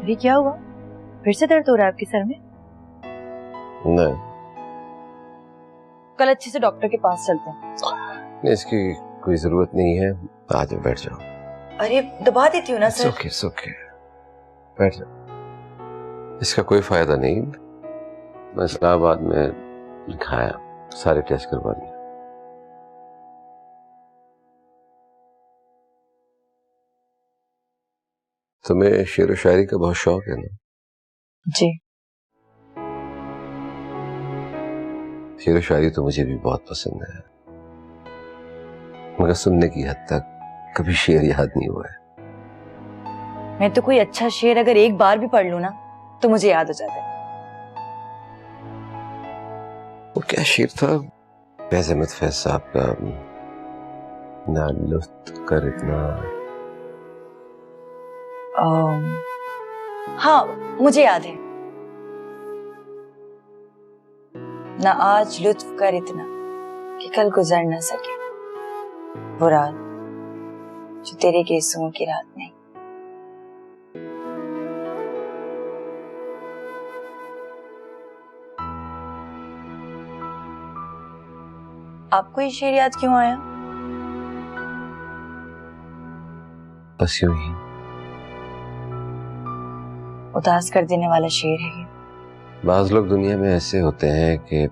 अरे क्या हुआ, फिर से दर्द हो रहा है आपके सर में? नहीं, कल अच्छे से डॉक्टर के पास चलते हैं। नहीं इसकी कोई जरूरत नहीं है, आ जाओ बैठ जाओ। अरे दबा देती हूँ ना सर। It's okay. बैठ जाओ, इसका कोई फायदा नहीं। मैं इस्लामाबाद में दिखाया, सारे टेस्ट करवा लिए। तुम्हें शेर व शायरी का बहुत शौक है ना? जी। शेर व शायरी तो मुझे भी बहुत पसंद है, मगर सुनने की हद तक कभी शेर याद नहीं हुआ है। मैं तो कोई अच्छा शेर अगर एक बार भी पढ़ लूं ना तो मुझे याद हो जाता है। वो क्या शेर था फैज अहमद फैज साहब का, ना लुत्फ कर इतना। हाँ मुझे याद है, ना आज लुत्फ कर इतना कि कल गुजर न सके वो रात जो तेरे गेसुओं की रात नहीं। आपको ये शेर याद क्यों आया? बस यूं ही। उदास कर देने वाला शेर है ये। बाज लोग दुनिया में ऐसे होते हैं कि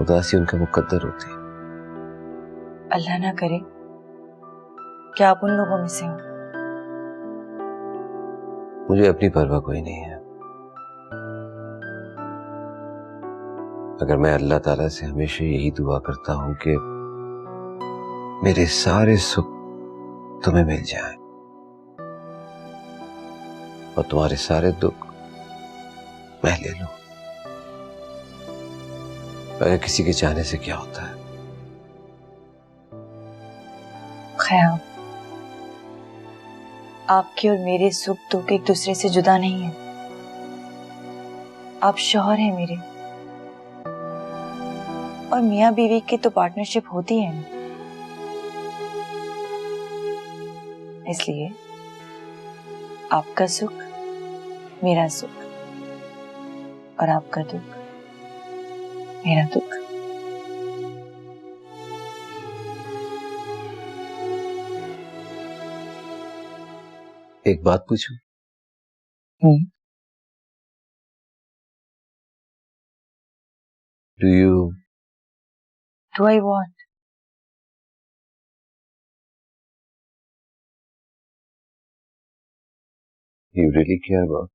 उदासी उनका मुकद्दर होती है। अल्लाह ना करे क्या आप उन लोगों में से हो। मुझे अपनी परवाह कोई नहीं है, अगर मैं अल्लाह ताला से हमेशा यही दुआ करता हूं कि मेरे सारे सुख तुम्हें मिल जाएं और तुम्हारे सारे दुख मैं ले लूं। अगर किसी के चाहने से क्या होता है। ख्याल आपके और मेरे सुख दुख एक दूसरे से जुदा नहीं है। आप शौहर हैं मेरे, और मियाँ बीवी की तो पार्टनरशिप होती है ना, इसलिए आपका सुख मेरा सुख और आपका दुख मेरा दुख। एक बात पूछूं? Do I what? You really care about?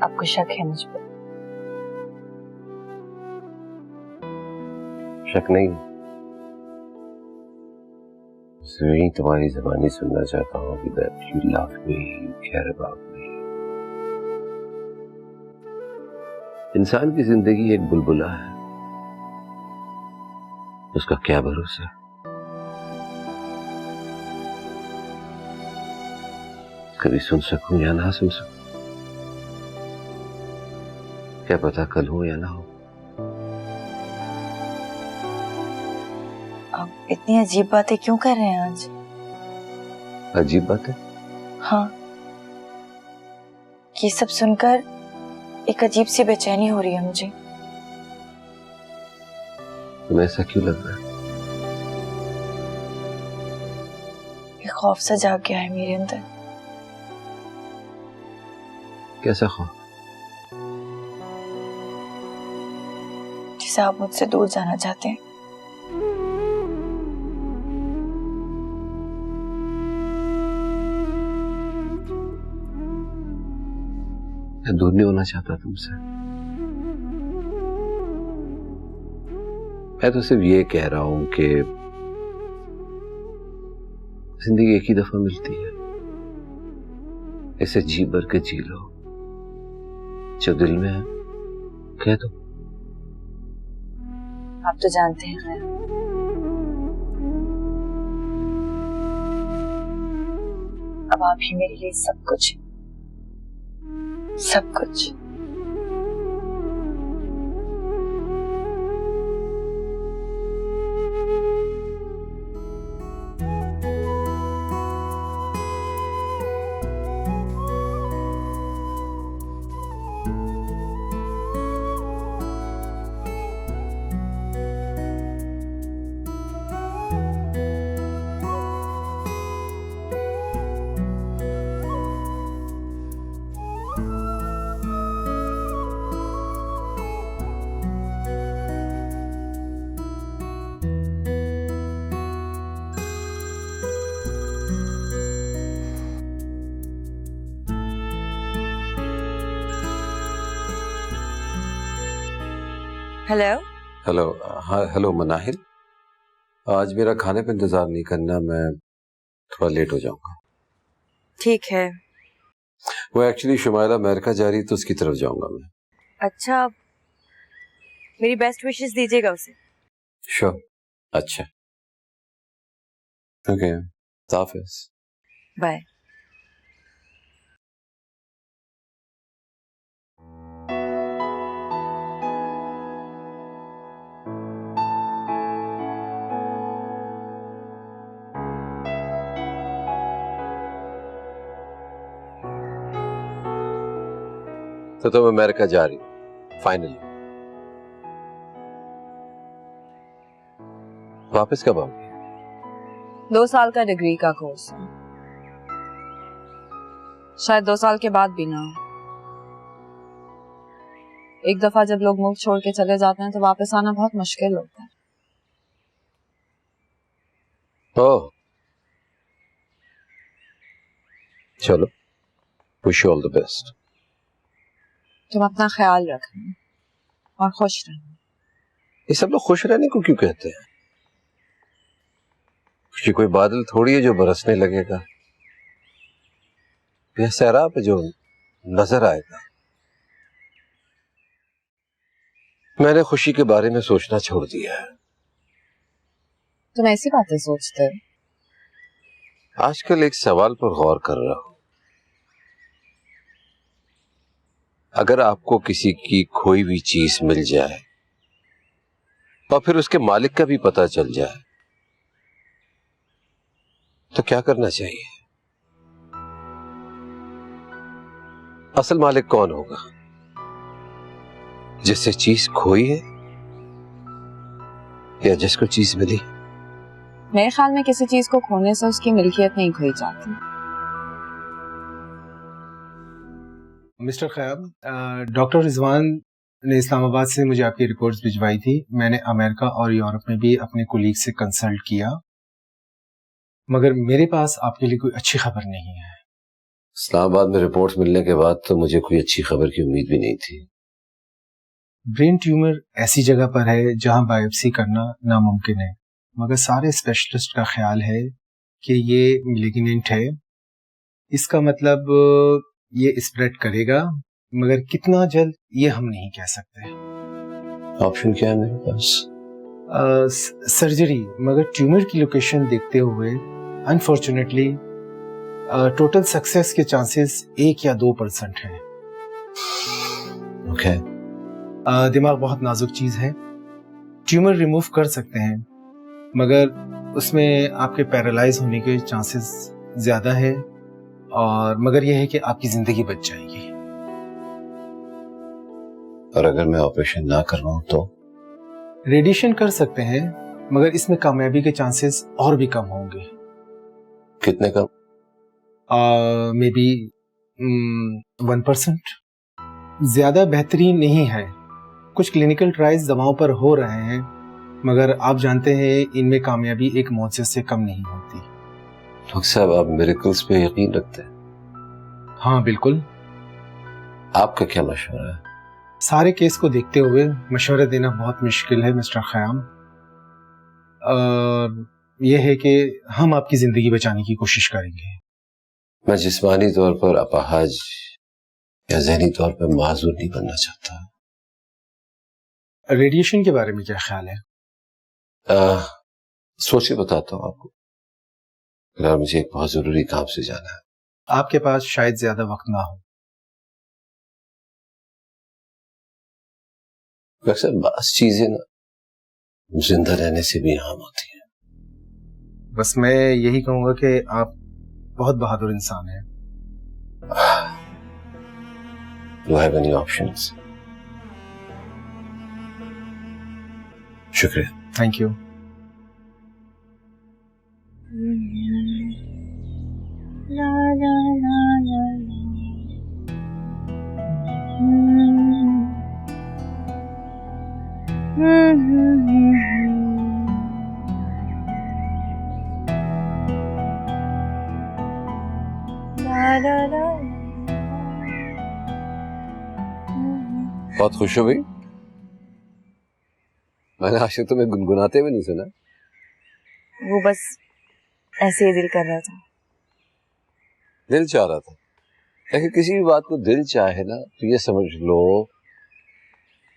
आपको शक है मुझ पर? शक नहीं, यही तुम्हारी ज़बानी सुनना चाहता हूँ कि that you love me, you care about me। इंसान की जिंदगी एक बुलबुला है, उसका क्या भरोसा। कभी सुन सकूं या ना सुन सकूं, क्या पता कल हो या ना हो। आप इतनी अजीब बातें क्यों कर रहे हैं आज? अजीब बात है? हाँ, ये सब सुनकर एक अजीब सी बेचैनी हो रही है मुझे। तुम्हें ऐसा क्यों लग रहा है? एक खौफ सा जाग गया है मेरे अंदर। कैसा खौफ? जिसे आप मुझसे दूर जाना चाहते हैं। मैं दूर नहीं होना चाहता तुमसे, मैं तो सिर्फ ये कह रहा हूं कि जिंदगी एक ही दफा मिलती है, इसे जी भर के जी लो, जो दिल में है कह दो। आप तो जानते हैं खैर, अब आप ही मेरे लिए सब कुछ, सब कुछ। हेलो। हेलो। हाँ हेलो मनाहिल, आज मेरा खाने पे इंतजार नहीं करना, मैं थोड़ा लेट हो जाऊंगा। ठीक है। वो एक्चुअली शुमाइला अमेरिका जा रही है तो उसकी तरफ जाऊंगा मैं। अच्छा, मेरी बेस्ट विशेस दीजिएगा उसे। श्योर। अच्छा ओके, हाफिज। बाय। तो तुम अमेरिका जा रही फाइनली? वापस कब आओगी? 2 साल का डिग्री का कोर्स है, शायद 2 साल के बाद भी ना हो। एक दफा जब लोग मुल्क छोड़ के चले जाते हैं तो वापस आना बहुत मुश्किल होता है। ओह चलो, wish you all the best. तुम अपना ख्याल रखना और खुश रहना। ये सब लोग खुश रहने को क्यों कहते हैं? खुशी कोई बादल थोड़ी है जो बरसने लगेगा, यह सहरा पे जो नजर आएगा। मैंने खुशी के बारे में सोचना छोड़ दिया है। तुम ऐसी बातें सोचते हो? आजकल एक सवाल पर गौर कर रहा हूं। अगर आपको किसी की खोई हुई चीज मिल जाए और फिर उसके मालिक का भी पता चल जाए तो क्या करना चाहिए? असल मालिक कौन होगा? जिससे चीज खोई है या जिसको चीज मिली? मेरे ख्याल में किसी चीज को खोने से उसकी मिल्कियत नहीं खोई जाती। मिस्टर ख़याम, डॉक्टर रिजवान ने इस्लामाबाद से मुझे आपकी रिपोर्ट्स भिजवाई थी। मैंने अमेरिका और यूरोप में भी अपने कोलीग से कंसल्ट किया, मगर मेरे पास आपके लिए कोई अच्छी खबर नहीं है। इस्लामाबाद में रिपोर्ट्स मिलने के बाद तो मुझे कोई अच्छी खबर की उम्मीद भी नहीं थी। ब्रेन ट्यूमर ऐसी जगह पर है जहां बायोप्सी करना नामुमकिन है, मगर सारे स्पेशलिस्ट का ख्याल है कि ये मैलिग्नेंट है। इसका मतलब ये स्प्रेड करेगा, मगर कितना जल्द ये हम नहीं कह सकते। ऑप्शन क्या है मेरे पास? सर्जरी, मगर ट्यूमर की लोकेशन देखते हुए अनफॉर्चुनेटली टोटल सक्सेस के चांसेस 1 या 2% हैं। ओके। दिमाग बहुत नाजुक चीज है, ट्यूमर रिमूव कर सकते हैं, मगर उसमें आपके पैरालाइज होने के चांसेस ज्यादा है, और मगर यह है कि आपकी जिंदगी बच जाएगी। और अगर मैं ऑपरेशन ना करवाऊं तो? रेडिएशन कर सकते हैं, मगर इसमें कामयाबी के चांसेस और भी कम होंगे। कितने कम? May be 1%। ज्यादा बेहतरीन नहीं है। कुछ क्लिनिकल ट्रायल्स दवाओं पर हो रहे हैं, मगर आप जानते हैं इनमें कामयाबी एक मुआवजे से कम नहीं होती। डॉक्टर साहब, आप मिरेकल्स पे यकीन रखते हैं? हाँ बिल्कुल। आपका क्या मशवरा है? सारे केस को देखते हुए मशवरा देना बहुत मुश्किल है मिस्टर ख़याम। यह है कि हम आपकी जिंदगी बचाने की कोशिश करेंगे। मैं जिस्मानी तौर पर अपाहज या ज़हनी तौर पर माजूर नहीं बनना चाहता। रेडिएशन के बारे में क्या ख्याल है? सोच के बताता हूँ आपको। यार मुझे एक बहुत जरूरी काम से जाना है। आपके पास शायद ज्यादा वक्त ना हो। अक्सर बस चीजें ना जिंदा रहने से भी आम होती हैं। बस मैं यही कहूंगा कि आप बहुत बहादुर इंसान हैं। Do I have any options? शुक्रिया। Thank you. बहुत खुश हो गई? मैंने आज तक तुम्हें गुनगुनाते हुए नहीं सुना। वो बस ऐसे ही दिल कर रहा था। दिल चाह रहा था। अगर किसी भी बात को दिल चाहे ना तो ये समझ लो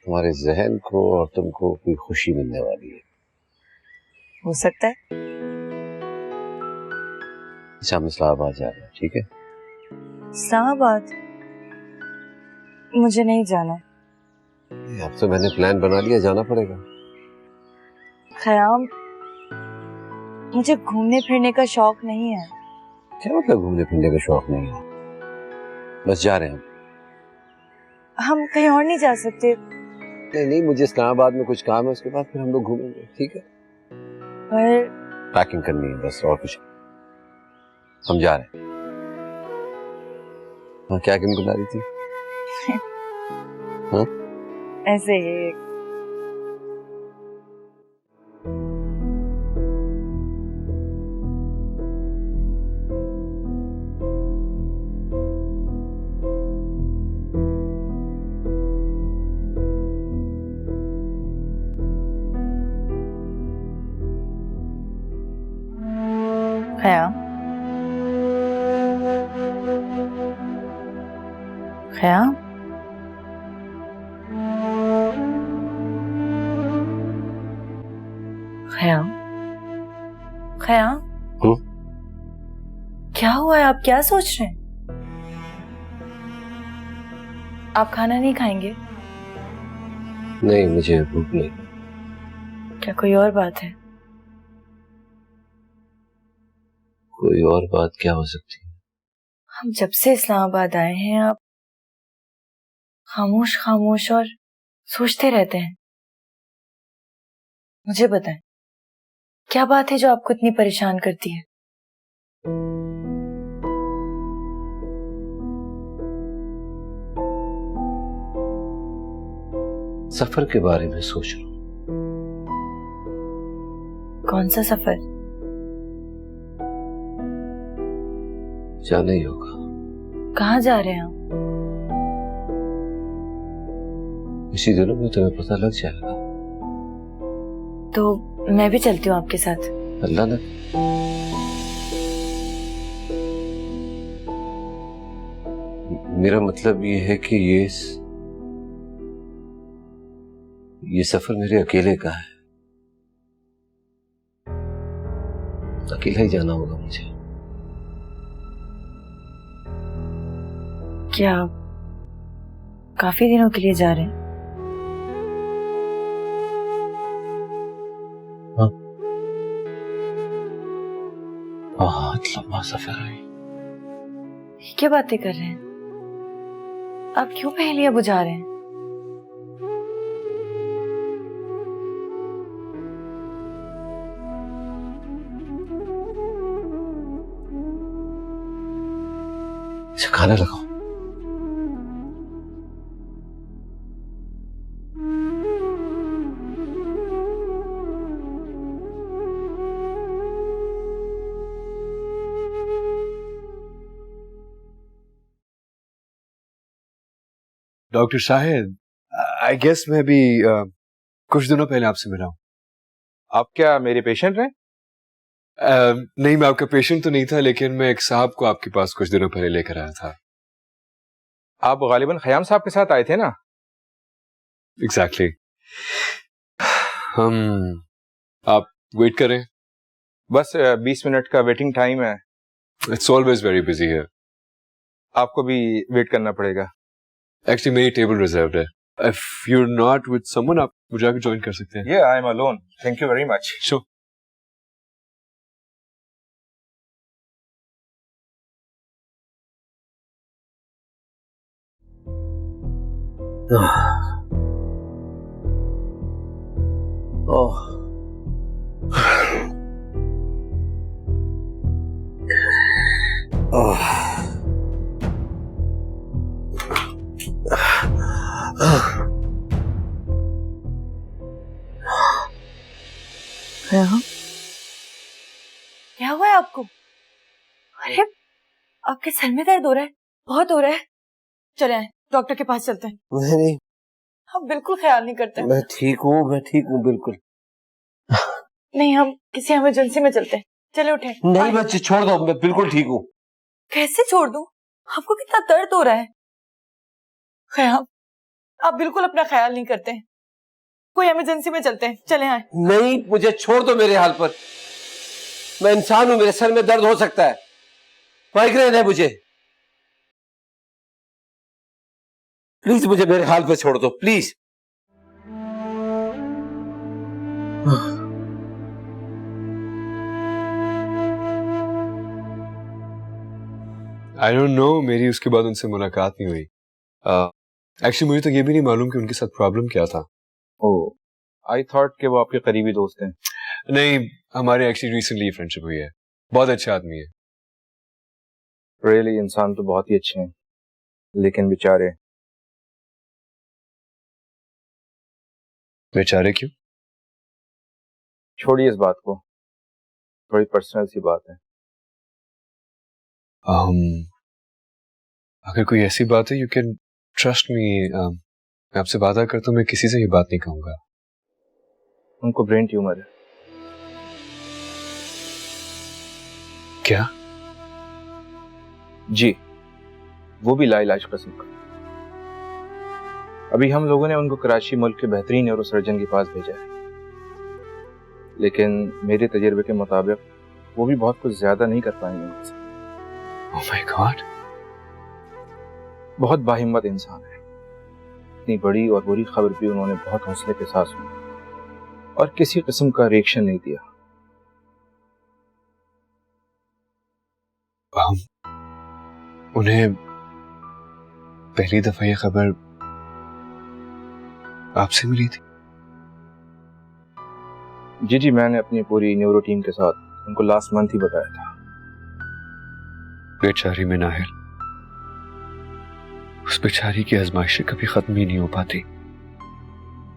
तुम्हारे जहन को और तुमको कोई खुशी मिलने वाली है। हो सकता है। अच्छा, हम इस्लामाबाद जा रहे हैं, ठीक है? इस्लामाबाद? मुझे नहीं जाना। अब तो मैंने प्लान बना लिया, जाना पड़ेगा। ख़याम, मुझे घूमने फिरने का शौक नहीं है। क्या मतलब घूमने फिरने का शौक नहीं है? बस जा रहे हैं हम कहीं और नहीं जा सकते? नहीं, मुझे इस्लामाबाद में कुछ काम है, उसके बाद फिर हम लोग घूमेंगे, ठीक है? पर पैकिंग करनी है बस, और कुछ। हम जा रहे हैं। हाँ, क्या गुनगुना रही थी? हाँ? ऐसे ही। ख़याम, ख़याम, ख़याम, ख़याम, क्या हुआ है? आप क्या सोच रहे हैं? आप खाना नहीं खाएंगे? नहीं, मुझे भूख नहीं। क्या कोई और बात है? कोई और बात क्या हो सकती है? हम जब से इस्लामाबाद आए हैं आप खामोश खामोश और सोचते रहते हैं। मुझे बताएं, क्या बात है जो आपको इतनी परेशान करती है? सफर के बारे में सोच रहा हूँ। कौन सा सफर? जाना ही होगा। कहाँ जा रहे हैं आप? इसी दिनों में तुम्हें पता लग जाएगा। तो मैं भी चलती हूँ आपके साथ। अल्लाह ना। मेरा मतलब ये है कि ये सफर मेरे अकेले का है। अकेला ही जाना होगा मुझे। क्या आप काफी दिनों के लिए जा रहे हैं? हाँ, बहुत लंबा सफर है। ये क्या बातें कर रहे हैं? आप क्यों पहेलियां बुझा रहे हैं? अच्छा, खाना लगाओ। डॉक्टर शाहिद, आई गेस मैं भी कुछ दिनों पहले आपसे मिला हूँ। आप क्या मेरे पेशेंट हैं? नहीं, मैं आपका पेशेंट तो नहीं था, लेकिन मैं एक साहब को आपके पास कुछ दिनों पहले लेकर आया था। आप गालिबन ख़याम साहब के साथ आए थे ना? एग्जैक्टली। आप वेट करें। बस 20 मिनट का वेटिंग टाइम है। It's always very busy here. आपको भी वेट करना पड़ेगा। एक्चुअली मेरी टेबल रिजर्व्ड है। If you are not with someone, आप मुझे आके ज्वाइन कर सकते हैं। I am alone. Thank you very much. Sure. क्या हुआ है आपको? अरे, आपके सर में दर्द हो रहा है? बहुत हो रहा है। चले आए, डॉक्टर के पास चलते हैं। नहीं, हम बिल्कुल ख्याल नहीं करते। मैं ठीक हूँ बिल्कुल। नहीं, हम किसी इमरजेंसी में चलते हैं। चले उठे। नहीं बच्चे छोड़ दो, मैं बिल्कुल ठीक हूँ। कैसे छोड़ दूं? आपको कितना दर्द हो रहा है। ख्याल, आप बिल्कुल अपना ख्याल नहीं करते। कोई इमरजेंसी में चलते हैं, चले आए। नहीं, मुझे छोड़ दो मेरे हाल पर। मैं इंसान हूँ, मेरे सर में दर्द हो सकता है, माइग्रेन है मुझे। प्लीज मुझे मेरे हाल पर छोड़ दो, प्लीज। आई डोंट नो, मेरी उसके बाद उनसे मुलाकात नहीं हुई। एक्चुअली मुझे तो ये भी नहीं मालूम कि उनके साथ प्रॉब्लम क्या था। ओह, आई थॉट कि वो आपके करीबी दोस्त हैं। नहीं, हमारे एक्चुअली रिसेंटली फ्रेंडशिप हुई है। बहुत अच्छा आदमी है। रियली इंसान तो बहुत ही अच्छे हैं, लेकिन बेचारे। बेचारे क्यों? छोड़िए इस बात को, थोड़ी पर्सनल सी बात है। अगर कोई ऐसी बात है, यू कैन ट्रस्ट मी। मैं आपसे वादा करता हूँ, मैं किसी से ये बात नहीं कहूंगा। उनको ब्रेन ट्यूमर है। क्या? जी, वो भी लाइलाज किस्म का। अभी हम लोगों ने उनको कराची मुल्क के बेहतरीन न्यूरोसर्जन के पास भेजा है, लेकिन मेरे तजुर्बे के मुताबिक वो भी बहुत कुछ ज्यादा नहीं कर पाएंगे। Oh my God. बहुत बाहिम्मत इंसान है। इतनी बड़ी और बुरी खबर भी उन्होंने बहुत हौसले के साथ सुनी और किसी किस्म का रिएक्शन नहीं दिया। उन्हें पहली दफा ये खबर आपसे मिली थी? जी, मैंने अपनी पूरी न्यूरो टीम के साथ उनको लास्ट मंथ ही बताया था। बेचारी में नाहिल, उस बेचारी की आजमाइशें कभी खत्म ही नहीं हो पाती।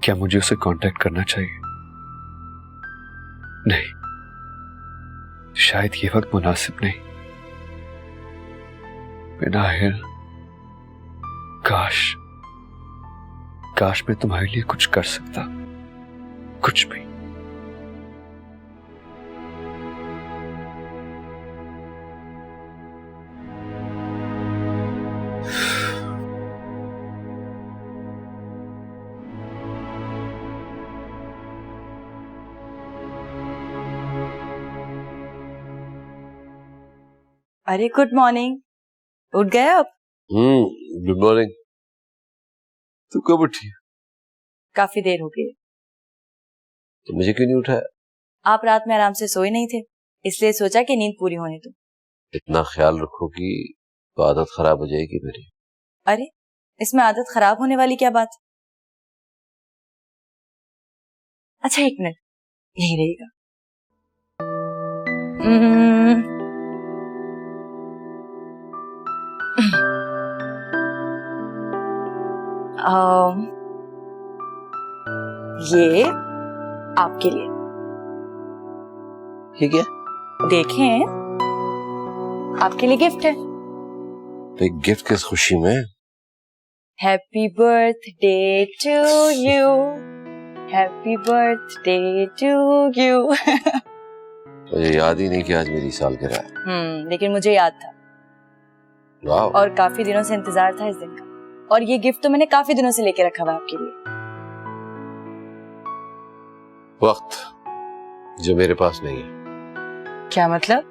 क्या मुझे उसे कांटेक्ट करना चाहिए? नहीं, शायद ये वक्त मुनासिब नहीं। नाहिल, काश मैं तुम्हारे लिए कुछ कर सकता, कुछ भी। अरे गुड मॉर्निंग, उठ गए आप? Good morning. तू कब उठी? काफी देर हो गई। तो मुझे क्यों नहीं उठाया? आप रात में आराम से सोए नहीं थे, इसलिए सोचा कि नींद पूरी होने दो। इतना ख्याल रखो कि तो आदत खराब हो जाएगी मेरी। अरे, इसमें आदत खराब होने वाली क्या बात? अच्छा, एक मिनट, यही रहेगा। ये आपके लिए। ठीक है, देखें, आपके लिए गिफ्ट है। तो एक गिफ्ट किस खुशी में? Happy birthday to you, happy birthday to you. मुझे याद ही नहीं कि आज मेरी सालगिरह है। लेकिन मुझे याद था। वाह। और काफी दिनों से इंतजार था इस दिन का, और ये गिफ्ट तो मैंने काफी दिनों से लेके रखा हुआ आपके लिए। वक्त जो मेरे पास नहीं है। क्या मतलब?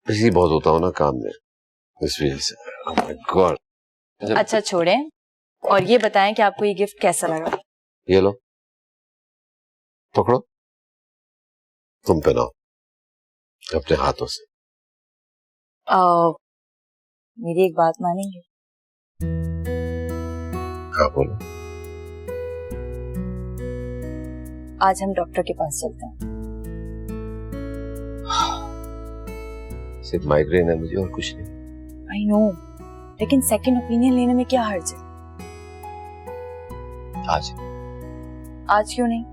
बिजी बहुत होता हूँ ना काम में, इस वजह से। Oh my God। अच्छा छोड़ें, और ये बताएं कि आपको ये गिफ्ट कैसा लगा? ये लो, पकड़ो, तुम पहनाओ अपने हाथों से। मेरी एक बात मानेंगे? हाँ बोलो। आज हम डॉक्टर के पास चलते हैं। सिर्फ माइग्रेन है मुझे, और कुछ नहीं। आई नो, लेकिन सेकंड ओपिनियन लेने में क्या हर्ज है? आज क्यों नहीं?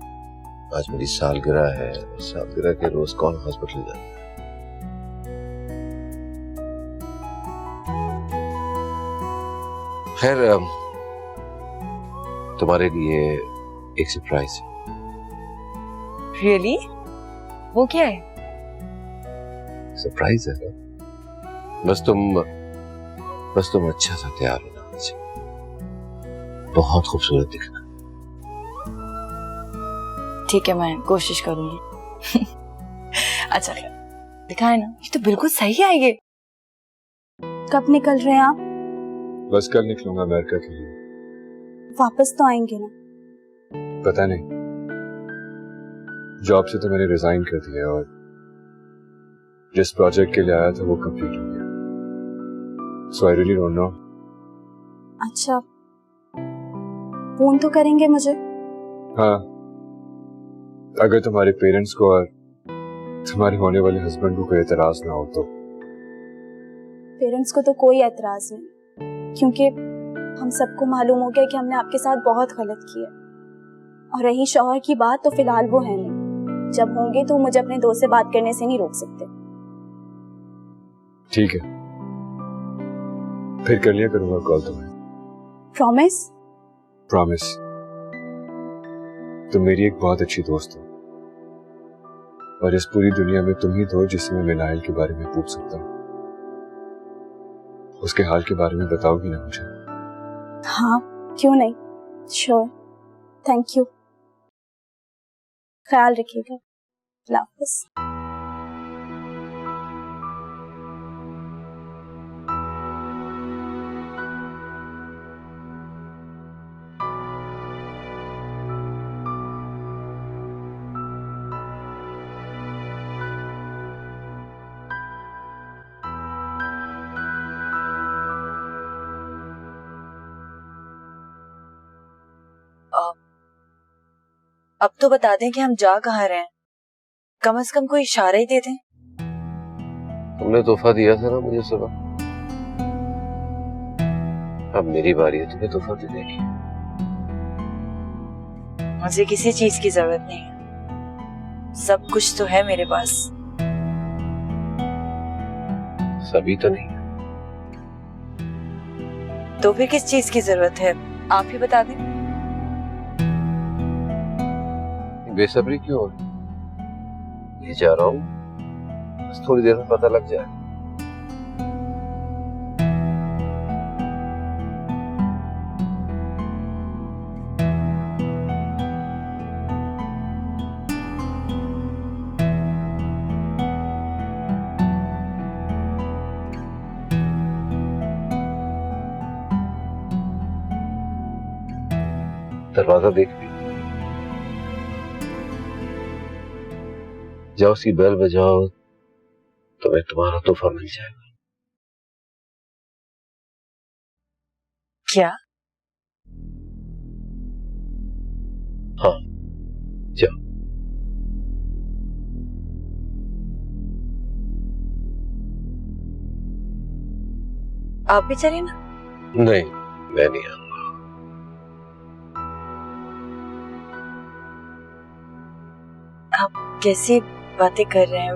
आज मेरी सालगिरह है, सालगिरह के रोज कौन हॉस्पिटल जाता है? खैर तुम्हारे लिए एक सरप्राइज है। रियली? वो क्या है? सरप्राइज है ना? बस तुम अच्छा सा तैयार होना आज। बहुत खूबसूरत दिखना। ठीक है, मैं कोशिश करूंगी। अच्छा खैर, दिखाए ना, ये तो बिल्कुल सही है ये। कब निकल रहे हैं आप? बस कल निकलूंगा अमेरिका के लिए। वापस तो आएंगे ना? पता नहीं, जॉब से तो मैंने रिजाइन कर दिया और जिस प्रोजेक्ट के लिए आया था वो कंप्लीट हो गया। सो आई रियली डोंट नो। अच्छा, फोन तो करेंगे मुझे? हाँ, अगर तुम्हारे पेरेंट्स को और तुम्हारे होने वाले हस्बैंड को कोई एतराज ना हो तो। पेरेंट्स को तो कोई एतराज नहीं, क्योंकि हम सबको मालूम हो गया कि हमने आपके साथ बहुत गलत किया। और रही शौहर की बात, तो फिलहाल वो है नहीं। जब होंगे तो मुझे अपने दोस्त से बात करने से नहीं रोक सकते। ठीक है, फिर कर लिया करूंगा कॉल तुम्हें। प्रॉमिस? प्रॉमिस। तुम मेरी एक बहुत अच्छी दोस्त हो और इस पूरी दुनिया में तुम ही दो जिससे मैं मिनाइल के बारे में पूछ सकता हूँ। उसके हाल के बारे में बताओगी ना मुझे? हाँ, क्यों नहीं, श्योर। थैंक यू, ख्याल रखिएगा। अल्लाह हाफ़िज़। अब तो बता दें कि हम जा कहाँ रहे हैं। कम से कम कोई इशारा ही दे दें। तुमने तोहफा दिया था ना मुझे सुबह, अब मेरी बारी है तुम्हें तोहफा देने की। मुझे किसी चीज की जरूरत नहीं है, सब कुछ तो है मेरे पास। सभी तो नहीं। तो फिर किस चीज की जरूरत है, आप ही बता दें। बेसब्री क्यों हो रही? ये जा रहा हूँ, बस थोड़ी देर में पता लग जाए। दरवाजा देख भी, जाओ उसकी बेल बजाओ, तुम्हें तुम्हारा तोहफा मिल जाएगा। क्या? हाँ, जाओ। आप भी चले ना? नहीं, मैं नहीं आऊंगा। आप कैसी बातें कर रहे हैं?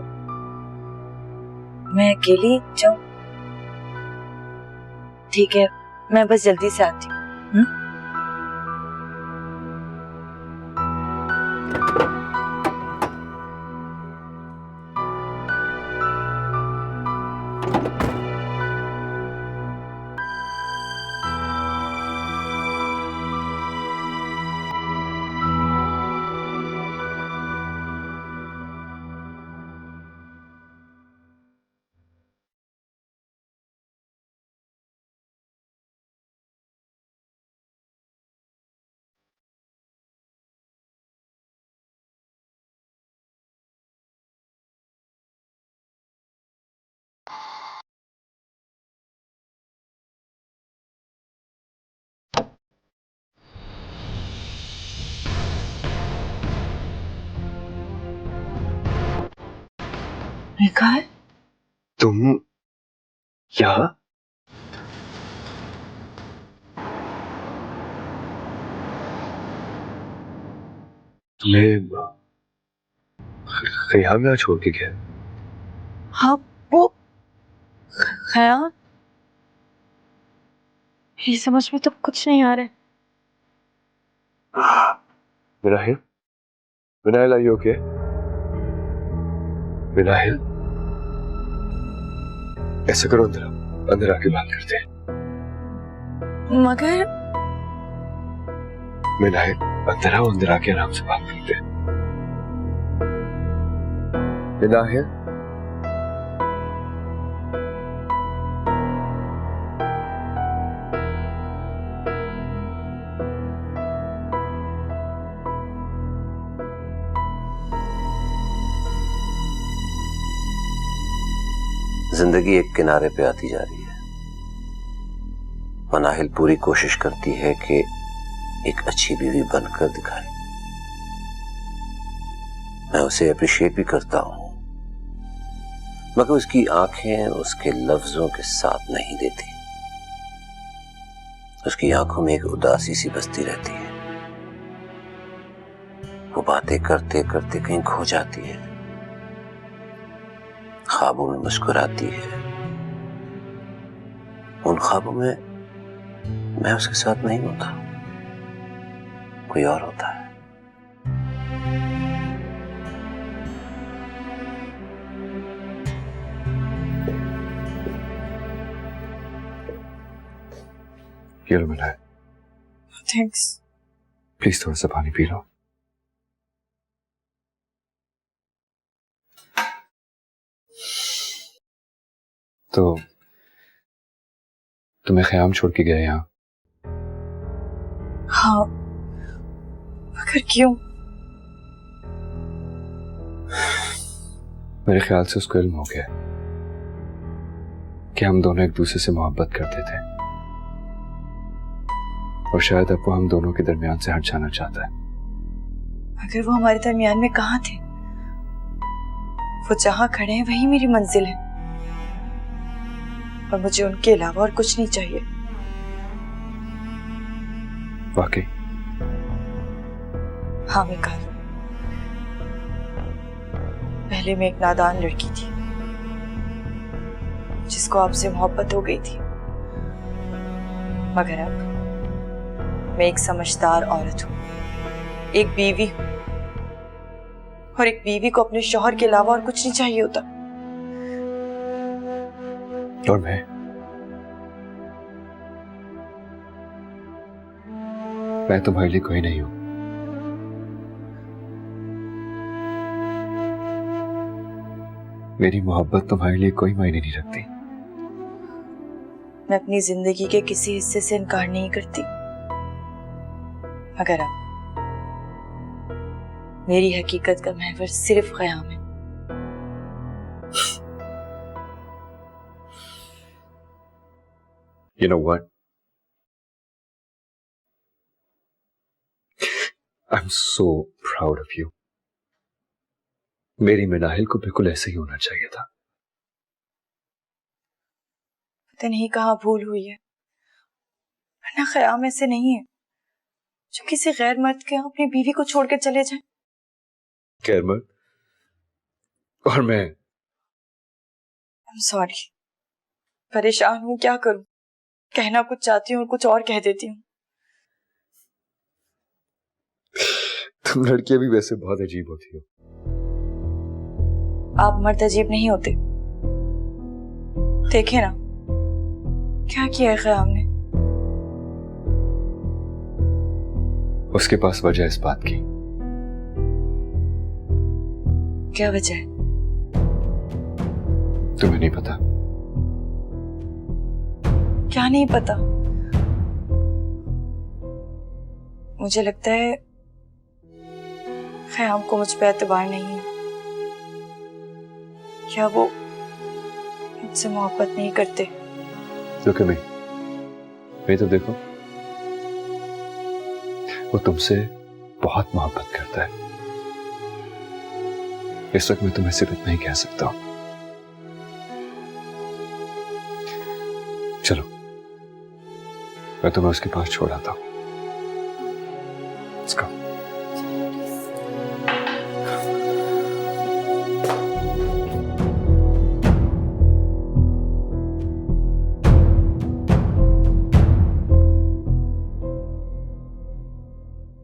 मैं अकेली जाऊं? ठीक है, मैं बस जल्दी से आती हूँ। कहा है? तुम यहाँ? तुम्हें ख्याल में छोड़ के गया? हाँ, वो खयाल मेरी समझ में तो कुछ नहीं आ रहा है। विनाहिल, विनाहिल, आर यू ओके? विनाहिल, ऐसा करो, अंदर आके बात करते हैं। मगर विनाहिल, अंदर आओ, अंदर आके आराम से बात करते हैं। विनाहिल, जिंदगी एक किनारे पे आती जा रही है। मनाहिल पूरी कोशिश करती है कि एक अच्छी बीवी बनकर दिखाए। मैं उसे अप्रिशिएट भी करता हूं, मगर उसकी आंखें उसके लफ्जों के साथ नहीं देती। उसकी आंखों में एक उदासी सी बसती रहती है। वो बातें करते करते कहीं खो जाती है, ख्वाबों में मुस्कुराती है। उन ख्वाबों में मैं उसके साथ नहीं होता, कोई और होता है। ये लो मिला है, थैंक्स। प्लीज थोड़ा सा पानी पी लो। तो तुम्हें ख्याम छोड़ के गया यहाँ? हाँ, मगर क्यों? मेरे ख्याल से उसको इल्म हो गया कि हम दोनों एक दूसरे से मोहब्बत करते थे, और शायद अब वो हम दोनों के दरमियान से हट जाना चाहता है। अगर वो हमारे दरमियान में कहाँ थे? वो जहां खड़े हैं वही मेरी मंजिल है, और मुझे उनके अलावा और कुछ नहीं चाहिए। वाकई? हाँ मिकाल, पहले मैं एक नादान लड़की थी जिसको आपसे मोहब्बत हो गई थी, मगर अब मैं एक समझदार औरत हूँ, एक बीवी हूँ, और एक बीवी को अपने शौहर के अलावा और कुछ नहीं चाहिए होता। और मैं तुम्हारे लिए कोई नहीं हूं। मेरी मोहब्बत तुम्हारे लिए कोई मायने नहीं रखती। मैं अपनी जिंदगी के किसी हिस्से से इनकार नहीं करती, मगर अब मेरी हकीकत का महवर सिर्फ ख्याम है। You know what? I'm so proud of you. मेरी मिनाहिल को बिल्कुल ऐसे ही होना चाहिए था। पता नहीं कहाँ भूल हुई है, वरना ख्याम ऐसे नहीं है जो किसी गैर मर्द के अपनी बीवी को छोड़कर चले जाए। गैर मर्द? और मैं? I'm sorry, परेशान हूँ, क्या करूँ? कहना कुछ चाहती हूँ और कुछ और कह देती हूँ। तुम लड़कियां भी वैसे बहुत अजीब होती हो। आप मर्द अजीब नहीं होते। देखे ना क्या किया है ख्याम ने। उसके पास वजह इस बात की। क्या वजह है? तुम्हें नहीं पता? क्या नहीं पता? मुझे लगता है ख्याम को मुझ पे एतबार नहीं है। क्या वो मुझसे मोहब्बत नहीं करते? Look at me. मैं तो देखो, वो तुमसे बहुत मोहब्बत करता है। इस वक्त मैं तुम्हें सिर्फ इतना ही कह सकता हूं। चलो, मैं तुम्हें उसके पास छोड़ आता हूं। Let's go.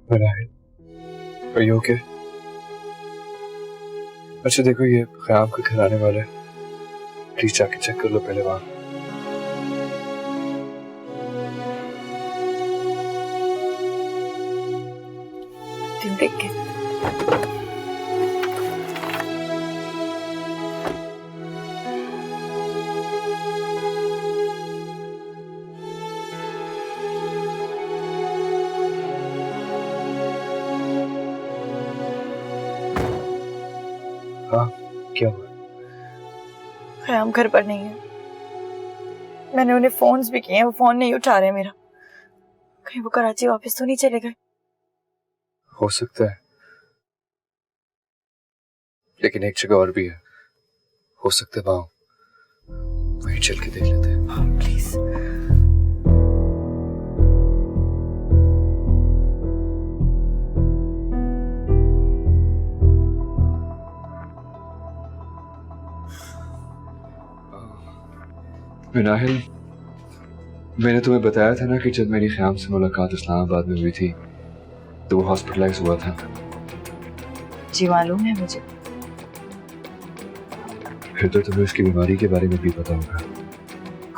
Are you okay? अच्छा देखो, ये ख्याम का घर आने वाला है, प्लीज जाके चेक कर लो पहले वहां। तुम देख के हाँ, क्या हुआ? ख़याम घर पर नहीं है। मैंने उन्हें फोन्स भी किए हैं, वो फोन नहीं उठा रहे मेरा। कहीं वो कराची वापस तो नहीं चले गए? हो सकता है, लेकिन एक जगह और भी है, हो सकता है वहीं चल के देख लेते हैं। हाँ, प्लीज। मिनाहिल, मैंने तुम्हें बताया था ना कि जब मेरी ख्याम से मुलाकात इस्लामाबाद में हुई थी तो वो हॉस्पिटलाइज हुआ था। जी मालूम है मुझे। फिर तो तुम्हें उसकी बीमारी के बारे में भी पता होगा।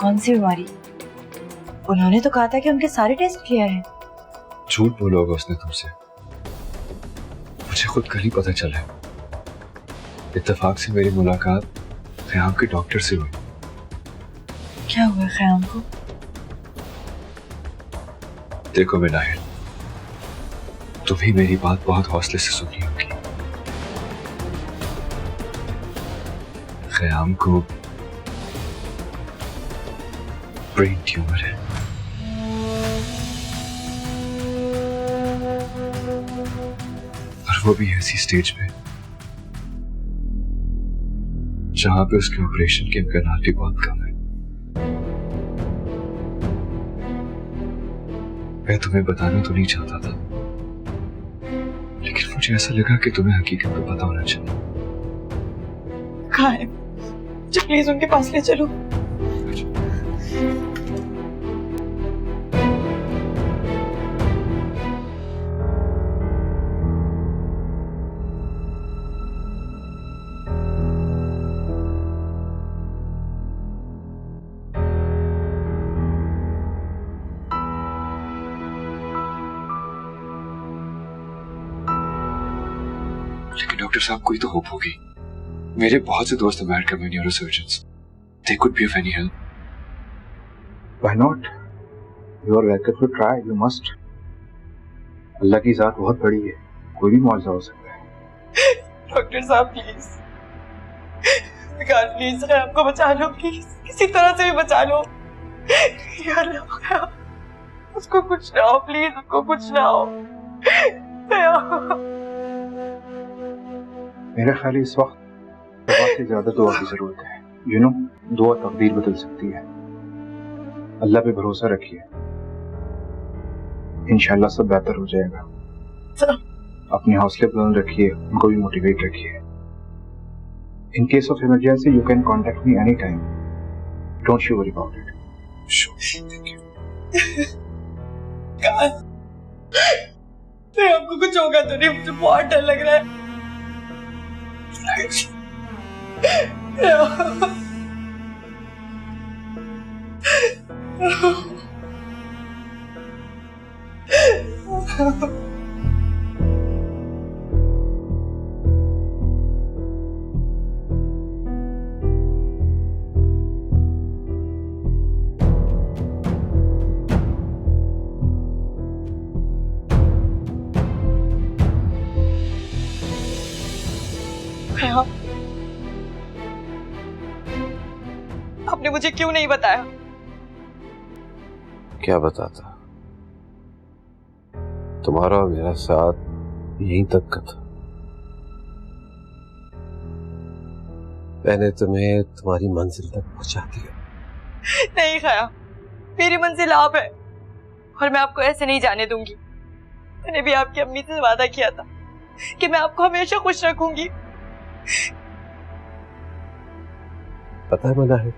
कौन सी बीमारी? उन्होंने तो कहा था कि उनके सारे टेस्ट क्लियर हैं। झूठ बोला होगा उसने तुमसे, मुझे खुद कल ही पता चला। इत्तेफाक से मेरी मुलाकात ख्याम के डॉक्टर से हुई। क्या हुआ ख्याम को? देखो मिनाहिल, तुम ही मेरी बात बहुत हौसले से सुनी होगी। ख्याम को ब्रेन ट्यूमर है। और वो भी ऐसी स्टेज में जहां पे उसके ऑपरेशन के इम्कानात भी बहुत कम है। मैं तुम्हें बताना तो नहीं चाहता था, लेकिन मुझे ऐसा लगा कि तुम्हें हकीकत तो पता होना चाहिए। कहाँ है? मुझे प्लीज उनके पास ले चलो। लेकिन डॉक्टर साहब, कोई तो होप होगी। मेरे बहुत से दोस्त अमेरिका में neurosurgeons, they could be of any help. Why not? You are welcome to try. You must. अल्लाह की ज़ात बहुत बड़ी है, कोई भी मौजज़ा हो सकता है। डॉक्टर साहब प्लीज, प्लीज आपको बचा लो, प्लीज किसी तरह से भी बचा लो। या अल्लाह, उसको कुछ ना हो, प्लीज उसको कुछ ना हो। मेरा ख्याल है इस वक्त दवा से ज्यादा दुआ की जरूरत है। यू नो, दुआ तकदीर बदल सकती है। अल्लाह पे भरोसा रखिए, इंशाल्लाह सब बेहतर हो जाएगा। अपने हौसले बुलंद रखिए, उनको भी मोटिवेट रखिए। In case of emergency you can contact me any time, don't you worry about it. Thank you. आपको कुछ होगा तो नहीं? मुझे बहुत डर लग रहा है। आपने मुझे क्यों नहीं बताया? क्या बताता? तुम्हारा और मेरा साथ यहीं तक का था। मैंने तुम्हें तुम्हारी मंजिल तक पहुंचा दिया। नहीं खाया, मेरी मंजिल आप है और मैं आपको ऐसे नहीं जाने दूंगी। मैंने भी आपकी अम्मी से वादा किया था कि मैं आपको हमेशा खुश रखूंगी। पता है मना है,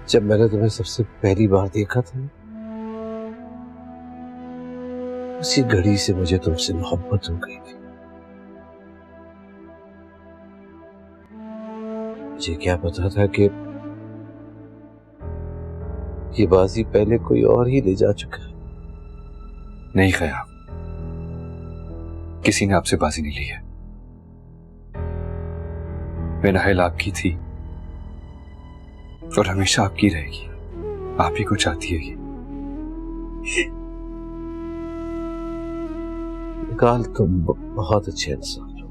जब मैंने तुम्हें सबसे पहली बार देखा था उसी घड़ी से मुझे तुमसे मोहब्बत हो गई थी। मुझे क्या पता था कि ये बाजी पहले कोई और ही ले जा चुका है। नहीं ख्याल, किसी ने आपसे बाजी नहीं ली है। नाहिल आपकी थी और हमेशा आपकी रहेगी। आप ही को चाहती है ये। निकाल, तुम बहुत अच्छे इंसान हो।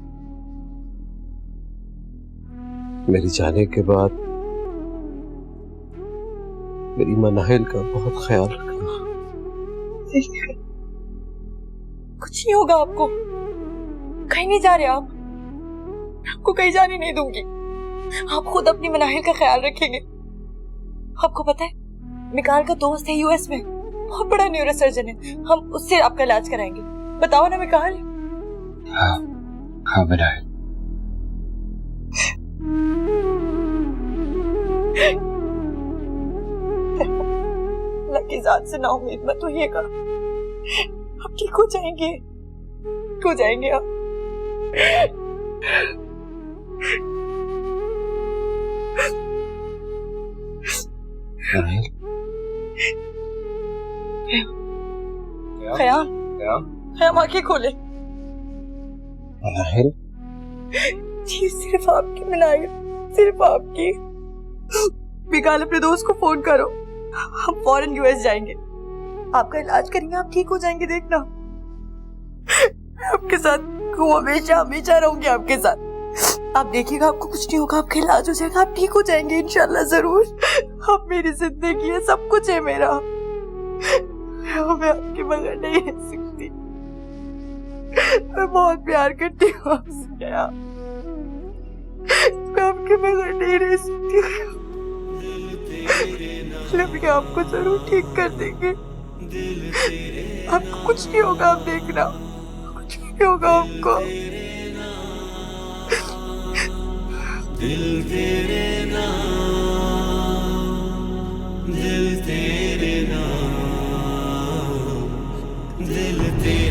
मेरी जाने के बाद मेरी मां नाहिल का बहुत ख्याल रखना। कुछ नहीं होगा आपको, कहीं नहीं जा रहे आप, आपको कहीं जाने नहीं दूंगी। आप खुद अपनी मनाहिल का ख्याल रखेंगे। आपको पता है मिकाल का दोस्त है यूएस में, बहुत बड़ा न्यूरो सर्जन है, हम उससे आपका इलाज कराएंगे। बताओ ना मिकाल। हाँ हाँ मनाहिल। अल्लाह की जात से ना उम्मीद मत होइएगा, आप ठीक हो जाएंगे, ठीक हो जाएंगे आप। खयाम, खयाम आंखें खोले। नाहिल, जी सिर्फ आपकी मनाहिल, सिर्फ आपकी। मिकाल अपने दोस्त को फोन करो, हम फौरन यूएस जाएंगे, आपका इलाज करेंगे, आप ठीक हो जाएंगे। देखना आपके साथ हमेशा हमेशा रहूंगी आपके साथ। आप देखिएगा आपको कुछ नहीं होगा, आपका इलाज हो जाएगा, आप ठीक हो जाएंगे इंशाल्लाह जरूर। आप मेरी जिंदगी है, सब कुछ है मेरा, मैं आपके बगैर नहीं रह सकती। मैं बहुत प्यार करती हूँ आपसे, मैं आपके बगैर नहीं रह सकती। लड़के आपको जरूर ठीक कर देंगे, आपको कुछ नहीं होगा, आप देखना कुछ नहीं होगा आपको। दिल तेरे नाम, दिल तेरे नाम, दिल तेरे